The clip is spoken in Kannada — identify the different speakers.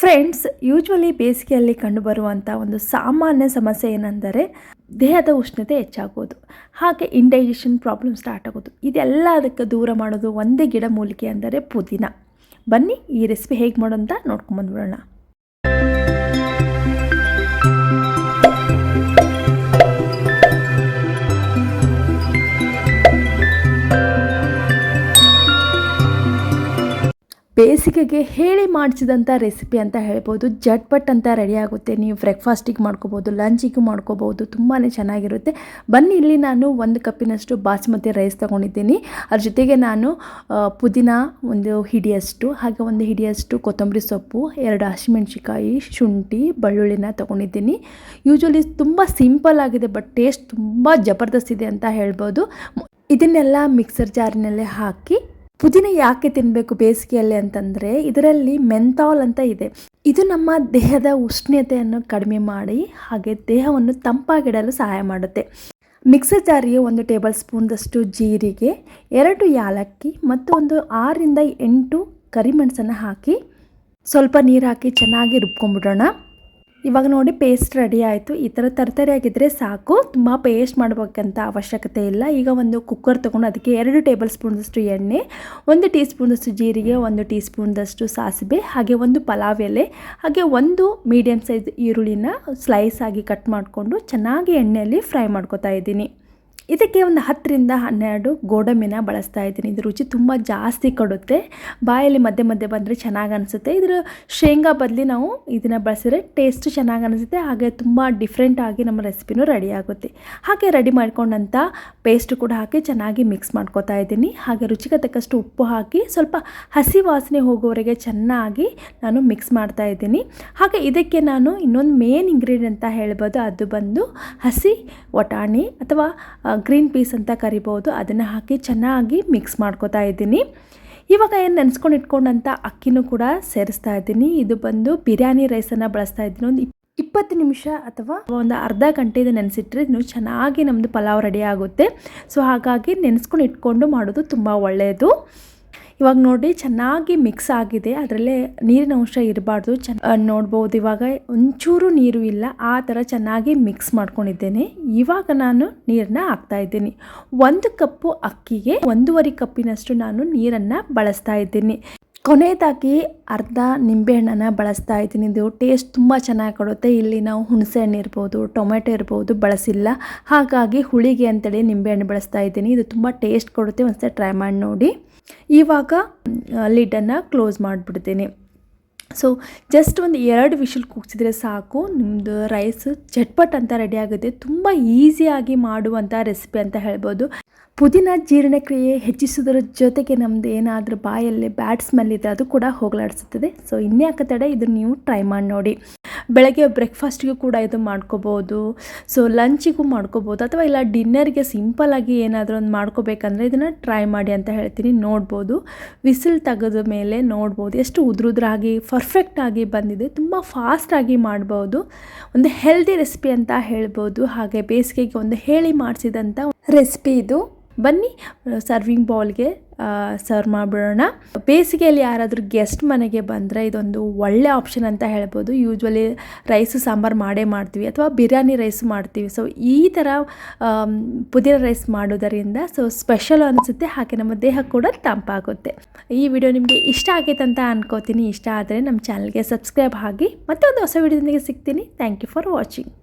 Speaker 1: ಫ್ರೆಂಡ್ಸ್, ಯೂಶ್ವಲಿ ಬೇಸಿಗೆಯಲ್ಲಿ ಕಂಡುಬರುವಂಥ ಒಂದು ಸಾಮಾನ್ಯ ಸಮಸ್ಯೆ ಏನೆಂದರೆ ದೇಹದ ಉಷ್ಣತೆ ಹೆಚ್ಚಾಗೋದು, ಹಾಗೆ ಇಂಡೈಜೆಷನ್ ಪ್ರಾಬ್ಲಮ್ ಸ್ಟಾರ್ಟ್ ಆಗೋದು. ಇದೆಲ್ಲ ಅದಕ್ಕೆ ದೂರ ಮಾಡೋದು ಒಂದೇ ಗಿಡಮೂಲಿಕೆ ಅಂದರೆ ಪುದೀನ. ಬನ್ನಿ ಈ ರೆಸಿಪಿ ಹೇಗೆ ಮಾಡೋದು ಅಂತ ನೋಡ್ಕೊಂಬಂದ್ಬಿಡೋಣ. ಬೇಸಿಗೆಗೆ ಹೇಳಿ ಮಾಡಿಸಿದಂಥ ರೆಸಿಪಿ ಅಂತ ಹೇಳ್ಬೋದು. ಜಟ್ಪಟ್ ಅಂತ ರೆಡಿ ಆಗುತ್ತೆ. ನೀವು ಬ್ರೇಕ್ಫಾಸ್ಟಿಗೆ ಮಾಡ್ಕೋಬೋದು, ಲಂಚಿಗೆ ಮಾಡ್ಕೋಬೋದು, ತುಂಬಾ ಚೆನ್ನಾಗಿರುತ್ತೆ. ಬನ್ನಿ, ಇಲ್ಲಿ ನಾನು 1 ಕಪ್ಪಿನಷ್ಟು ಬಾಸ್ಮತಿ ರೈಸ್ ತೊಗೊಂಡಿದ್ದೀನಿ. ಅದ್ರ ಜೊತೆಗೆ ನಾನು ಪುದೀನ 1 ಹಿಡಿಯಷ್ಟು, ಹಾಗೆ 1 ಹಿಡಿಯಷ್ಟು ಕೊತ್ತಂಬರಿ ಸೊಪ್ಪು, 2 ಹಸಿಮೆಣ್ಸಿಕಾಯಿ, ಶುಂಠಿ, ಬೆಳ್ಳುಳ್ಳಿನ ತೊಗೊಂಡಿದ್ದೀನಿ. ಯೂಶ್ವಲಿ ತುಂಬ ಸಿಂಪಲ್ ಆಗಿದೆ, ಬಟ್ ಟೇಸ್ಟ್ ತುಂಬ ಜಬರ್ದಸ್ತ್ ಇದೆ ಅಂತ ಹೇಳ್ಬೋದು. ಇದನ್ನೆಲ್ಲ ಮಿಕ್ಸರ್ ಜಾರಿನಲ್ಲೇ ಹಾಕಿ, ಪುದೀನ ಯಾಕೆ ತಿನ್ನಬೇಕು ಬೇಸಿಗೆಯಲ್ಲಿ ಅಂತಂದರೆ ಇದರಲ್ಲಿ ಮೆಂಥಾಲ್ ಅಂತ ಇದೆ. ಇದು ನಮ್ಮ ದೇಹದ ಉಷ್ಣತೆಯನ್ನು ಕಡಿಮೆ ಮಾಡಿ ಹಾಗೆ ದೇಹವನ್ನು ತಂಪಾಗಿಡಲು ಸಹಾಯ ಮಾಡುತ್ತೆ. ಮಿಕ್ಸರ್ ಜಾರಿಗೆ 1 ಟೇಬಲ್ ಸ್ಪೂನ್ದಷ್ಟು ಜೀರಿಗೆ, 2 ಯಾಲಕ್ಕಿ ಮತ್ತು 6 ರಿಂದ 8 ಕರಿಮೆಣಸನ್ನು ಹಾಕಿ ಸ್ವಲ್ಪ ನೀರು ಹಾಕಿ ಚೆನ್ನಾಗಿ ರುಬ್ಕೊಂಡ್ಬಿಡೋಣ. ಇವಾಗ ನೋಡಿ ಪೇಸ್ಟ್ ರೆಡಿ ಆಯಿತು. ಈ ಥರ ತರತರಿಯಾಗಿದ್ದರೆ ಸಾಕು, ತುಂಬ ಪೇಸ್ಟ್ ಮಾಡಬೇಕಂತ ಅವಶ್ಯಕತೆ ಇಲ್ಲ. ಈಗ ಒಂದು ಕುಕ್ಕರ್ ತೊಗೊಂಡು ಅದಕ್ಕೆ 2 ಟೇಬಲ್ ಸ್ಪೂನ್ದಷ್ಟು ಎಣ್ಣೆ, 1 ಟೀ ಸ್ಪೂನ್ದಷ್ಟು ಜೀರಿಗೆ, 1 ಟೀ ಸ್ಪೂನ್ದಷ್ಟು ಸಾಸಿವೆ, ಹಾಗೆ 1 ಪಲಾವ್ ಎಲೆ, ಹಾಗೆ 1 ಮೀಡಿಯಮ್ ಸೈಜ್ ಈರುಳ್ಳಿನ ಸ್ಲೈಸ್ ಆಗಿ ಕಟ್ ಮಾಡಿಕೊಂಡು ಚೆನ್ನಾಗಿ ಎಣ್ಣೆಯಲ್ಲಿ ಫ್ರೈ ಮಾಡ್ಕೊತಾ ಇದ್ದೀನಿ. ಇದಕ್ಕೆ 10 ರಿಂದ 12 ಗೋಡಂಬಿನ ಬಳಸ್ತಾ ಇದ್ದೀನಿ. ಇದು ರುಚಿ ತುಂಬ ಜಾಸ್ತಿ ಕೊಡುತ್ತೆ, ಬಾಯಲ್ಲಿ ಮಧ್ಯೆ ಮಧ್ಯೆ ಬಂದರೆ ಚೆನ್ನಾಗಿ ಅನಿಸುತ್ತೆ. ಇದರ ಶೇಂಗಾ ಬದಲಿ ನಾವು ಇದನ್ನು ಬಳಸಿದ್ರೆ ಟೇಸ್ಟ್ ಚೆನ್ನಾಗಿ ಅನಿಸುತ್ತೆ, ಹಾಗೆ ತುಂಬ ಡಿಫ್ರೆಂಟಾಗಿ ನಮ್ಮ ರೆಸಿಪಿನೂ ರೆಡಿ ಆಗುತ್ತೆ. ಹಾಗೆ ರೆಡಿ ಮಾಡ್ಕೊಂಡಂಥ ಪೇಸ್ಟ್ ಕೂಡ ಹಾಕಿ ಚೆನ್ನಾಗಿ ಮಿಕ್ಸ್ ಮಾಡ್ಕೊತಾ ಇದ್ದೀನಿ. ಹಾಗೆ ರುಚಿಗೆ ತಕ್ಕಷ್ಟು ಉಪ್ಪು ಹಾಕಿ ಸ್ವಲ್ಪ ಹಸಿ ವಾಸನೆ ಹೋಗೋವರೆಗೆ ಚೆನ್ನಾಗಿ ನಾನು ಮಿಕ್ಸ್ ಮಾಡ್ತಾ ಇದ್ದೀನಿ. ಹಾಗೆ ಇದಕ್ಕೆ ನಾನು ಇನ್ನೊಂದು ಮೇನ್ ಇಂಗ್ರೀಡಿಯೆಂಟ್ ಅಂತ ಹೇಳ್ಬೋದು, ಅದು ಬಂದು ಹಸಿ ವಟಾಣಿ ಅಥವಾ ಗ್ರೀನ್ ಪೀಸ್ ಅಂತ ಕರಿಬೋದು. ಅದನ್ನು ಹಾಕಿ ಚೆನ್ನಾಗಿ ಮಿಕ್ಸ್ ಮಾಡ್ಕೊತಾ ಇದ್ದೀನಿ. ಇವಾಗ ಏನು ನೆನೆಸ್ಕೊಂಡು ಇಟ್ಕೊಂಡಂಥ ಅಕ್ಕಿನೂ ಕೂಡ ಸೇರಿಸ್ತಾ ಇದ್ದೀನಿ. ಇದು ಬಂದು ಬಿರಿಯಾನಿ ರೈಸನ್ನು ಬಳಸ್ತಾ ಇದ್ದೀನಿ. ಒಂದು 20 ನಿಮಿಷ ಅಥವಾ ಒಂದು ಅರ್ಧ ಗಂಟೆ ಇದು ನೆನೆಸಿಟ್ರೆ ಇನ್ನು ಚೆನ್ನಾಗಿ ನಮ್ಮದು ಪಲಾವ್ ರೆಡಿ ಆಗುತ್ತೆ. ಸೊ ಹಾಗಾಗಿ ನೆನೆಸ್ಕೊಂಡು ಇಟ್ಕೊಂಡು ಮಾಡೋದು ತುಂಬ ಒಳ್ಳೆಯದು. ಇವಾಗ ನೋಡಿ ಚೆನ್ನಾಗಿ ಮಿಕ್ಸ್ ಆಗಿದೆ, ಅದರಲ್ಲೇ ನೀರಿನ ಅಂಶ ಇರಬಾರ್ದು. ನೋಡ್ಬೋದು ಇವಾಗ ಒಂಚೂರು ನೀರು ಇಲ್ಲ, ಆ ಥರ ಚೆನ್ನಾಗಿ ಮಿಕ್ಸ್ ಮಾಡ್ಕೊಂಡಿದ್ದೇನೆ. ಇವಾಗ ನಾನು ನೀರನ್ನ ಹಾಕ್ತಾ ಇದ್ದೀನಿ. 1 ಕಪ್ಪು ಅಕ್ಕಿಗೆ 1.5 ಕಪ್ಪಿನಷ್ಟು ನಾನು ನೀರನ್ನು ಬಳಸ್ತಾ ಇದ್ದೀನಿ. ಕೊನೆಯದಾಗಿ ಅರ್ಧ ನಿಂಬೆಹಣ್ಣನ್ನು ಬಳಸ್ತಾ ಇದ್ದೀನಿ. ಇದು ಟೇಸ್ಟ್ ತುಂಬ ಚೆನ್ನಾಗಿ ಕೊಡುತ್ತೆ. ಇಲ್ಲಿ ನಾವು ಹುಣಸೆ ಹಣ್ಣು ಇರ್ಬೋದು, ಟೊಮೆಟೊ ಇರ್ಬೋದು ಬಳಸಿಲ್ಲ, ಹಾಗಾಗಿ ಹುಳಿಗೆ ಅಂತೇಳಿ ನಿಂಬೆಹಣ್ಣು ಬಳಸ್ತಾ ಇದ್ದೀನಿ. ಇದು ತುಂಬ ಟೇಸ್ಟ್ ಕೊಡುತ್ತೆ, ಒಂದ್ಸಲ ಟ್ರೈ ಮಾಡಿ ನೋಡಿ. ಇವಾಗ ಲಿಡ್ಡನ್ನು ಕ್ಲೋಸ್ ಮಾಡಿಬಿಡ್ತೀನಿ. ಸೊ ಜಸ್ಟ್ ಒಂದು 2 ವಿಷಲ್ ಕೂಗಿಸಿದ್ರೆ ಸಾಕು, ನಿಮ್ಮದು ರೈಸ್ ಚಟ್ಪಟ್ ಅಂತ ರೆಡಿ ಆಗುತ್ತೆ. ತುಂಬ ಈಸಿಯಾಗಿ ಮಾಡುವಂಥ ರೆಸಿಪಿ ಅಂತ ಹೇಳ್ಬೋದು. ಪುದೀನ ಜೀರ್ಣಕ್ರಿಯೆ ಹೆಚ್ಚಿಸೋದ್ರ ಜೊತೆಗೆ ನಮ್ಮದು ಏನಾದರೂ ಬಾಯಲ್ಲಿ ಬ್ಯಾಡ್ ಸ್ಮೆಲ್ ಇದ್ದರೆ ಅದು ಕೂಡ ಹೋಗಲಾಡಿಸುತ್ತದೆ. ಸೊ ಇನ್ಯಾಕೆ ತಡೆ, ಇದನ್ನು ನೀವು ಟ್ರೈ ಮಾಡಿ ನೋಡಿ. ಬೆಳಗ್ಗೆ ಬ್ರೇಕ್ಫಾಸ್ಟಿಗೂ ಕೂಡ ಇದು ಮಾಡ್ಕೋಬೋದು, ಸೊ ಲಂಚಿಗೂ ಮಾಡ್ಕೋಬೋದು, ಅಥವಾ ಇಲ್ಲ ಡಿನ್ನರ್ಗೆ ಸಿಂಪಲ್ಲಾಗಿ ಏನಾದರೂ ಒಂದು ಮಾಡ್ಕೋಬೇಕಂದ್ರೆ ಇದನ್ನು ಟ್ರೈ ಮಾಡಿ ಅಂತ ಹೇಳ್ತೀನಿ. ನೋಡ್ಬೋದು ವಿಸಿಲ್ ತೆಗೆದ ಮೇಲೆ ನೋಡ್ಬೋದು ಎಷ್ಟು ಉದ್ರಾಗಿ ಪರ್ಫೆಕ್ಟಾಗಿ ಬಂದಿದೆ. ತುಂಬ ಫಾಸ್ಟಾಗಿ ಮಾಡ್ಬೋದು. ಒಂದು ಹೆಲ್ದಿ ರೆಸಿಪಿ ಅಂತ ಹೇಳ್ಬೋದು. ಹಾಗೆ ಬೇಸಿಗೆಗೆ ಒಂದು ಹೇಳಿ ಮಾಡಿಸಿದಂಥ ರೆಸಿಪಿ ಇದು. ಬನ್ನಿ ಸರ್ವಿಂಗ್ ಬೌಲ್ಗೆ ಸರ್ವ್ ಮಾಡಿಬಿಡೋಣ. ಬೇಸಿಗೆಯಲ್ಲಿ ಯಾರಾದರೂ ಗೆಸ್ಟ್ ಮನೆಗೆ ಬಂದರೆ ಇದೊಂದು ಒಳ್ಳೆ ಆಪ್ಷನ್ ಅಂತ ಹೇಳ್ಬೋದು. ಯೂಶ್ವಲಿ ರೈಸು ಸಾಂಬಾರು ಮಾಡೇ ಮಾಡ್ತೀವಿ ಅಥವಾ ಬಿರಿಯಾನಿ ರೈಸ್ ಮಾಡ್ತೀವಿ. ಸೊ ಈ ಥರ ಪುದೀನ ರೈಸ್ ಮಾಡೋದರಿಂದ ಸೊ ಸ್ಪೆಷಲ್ ಅನಿಸುತ್ತೆ, ಹಾಗೆ ನಮ್ಮ ದೇಹ ಕೂಡ ತಂಪಾಗುತ್ತೆ. ಈ ವಿಡಿಯೋ ನಿಮಗೆ ಇಷ್ಟ ಆಗೈತೆ ಅಂತ ಅನ್ಕೋತೀನಿ. ಇಷ್ಟ ಆದರೆ ನಮ್ಮ ಚಾನಲ್ಗೆ ಸಬ್ಸ್ಕ್ರೈಬ್ ಆಗಿ ಮತ್ತೆ ಒಂದು ಹೊಸ ವಿಡಿಯೋದೊಂದಿಗೆ ಸಿಗ್ತೀನಿ. Thank you for watching.